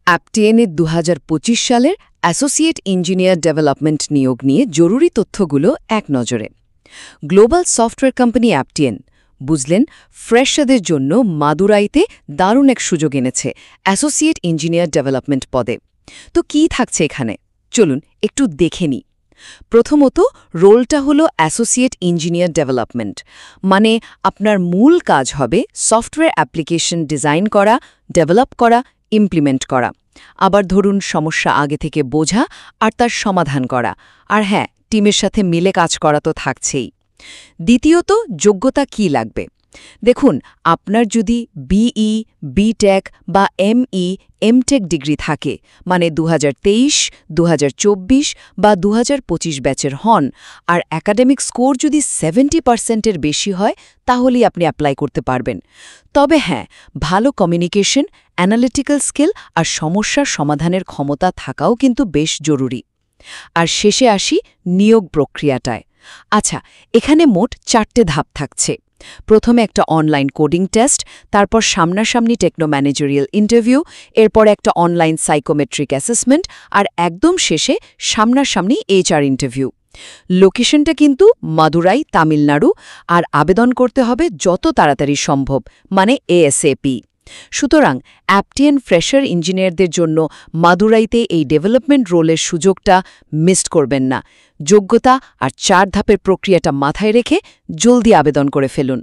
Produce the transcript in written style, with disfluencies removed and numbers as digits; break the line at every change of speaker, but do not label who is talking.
অ্যাপটিএনের ২০২৫ সালের associate engineer development নিয়োগ নিয়ে জরুরি তথ্যগুলো এক নজরে। গ্লোবাল সফটওয়্যার কোম্পানি অ্যাপটিএন বুঝলেন ফ্রেশারদের জন্য মাদুরাইতে দারুণ এক সুযোগ এনেছে অ্যাসোসিয়েট ইঞ্জিনিয়ার ডেভেলপমেন্ট পদে। তো কি থাকছে এখানে চলুন একটু দেখে নিই। প্রথমত রোলটা হলো অ্যাসোসিয়েট ইঞ্জিনিয়ার ডেভেলপমেন্ট, মানে আপনার মূল কাজ হবে সফটওয়্যার অ্যাপ্লিকেশন ডিজাইন করা, ডেভেলপ করা, ইমপ্লিমেন্ট করা। আবার ধরুন সমস্যা আগে থেকে বোঝা আর তার সমাধান করা। আর হ্যাঁ, টিমের সাথে মিলে কাজ করা তো থাকছেই। দ্বিতীয়ত যোগ্যতা কি লাগবে দেখুন, আপনার যদি বিই, বিটেক বা এমই, এমটেক ডিগ্রি থাকে, মানে 2023, 2024 বা 2025 ব্যাচের হন, আর একাডেমিক স্কোর যদি 70% বেশি হয়, তাহলেই আপনি অ্যাপ্লাই করতে পারবেন। তবে হ্যাঁ, ভালো কমিউনিকেশন, অ্যানালিটিক্যাল স্কিল আর সমস্যার সমাধানের ক্ষমতা থাকাও কিন্তু বেশ জরুরি। আর শেষে আসি নিয়োগ প্রক্রিয়াটায়। আচ্ছা, এখানে মোট 4টে ধাপ থাকছে। প্রথমে একটা অনলাইন কোডিং টেস্ট, তারপর সামনাসামনি টেকনো ম্যানেজারিয়াল ইন্টারভিউ, এরপর একটা অনলাইন সাইকোমেট্রিক অ্যাসেসমেন্ট, আর একদম শেষে সামনাসামনি এইচআর ইন্টারভিউ। লোকেশনটা কিন্তু মাদুরাই, তামিলনাড়ু, আর আবেদন করতে হবে যত তাড়াতাড়ি সম্ভব, মানে এএসএপি। সুতরাং অ্যাপটিএন ফ্রেশার ইঞ্জিনিয়ারদের জন্য মাদুরাইতে এই ডেভেলপমেন্ট রোলের সুযোগটা মিস করবেন না। যোগ্যতা আর 4 ধাপের প্রক্রিয়াটা মাথায় রেখে জলদি আবেদন করে ফেলুন।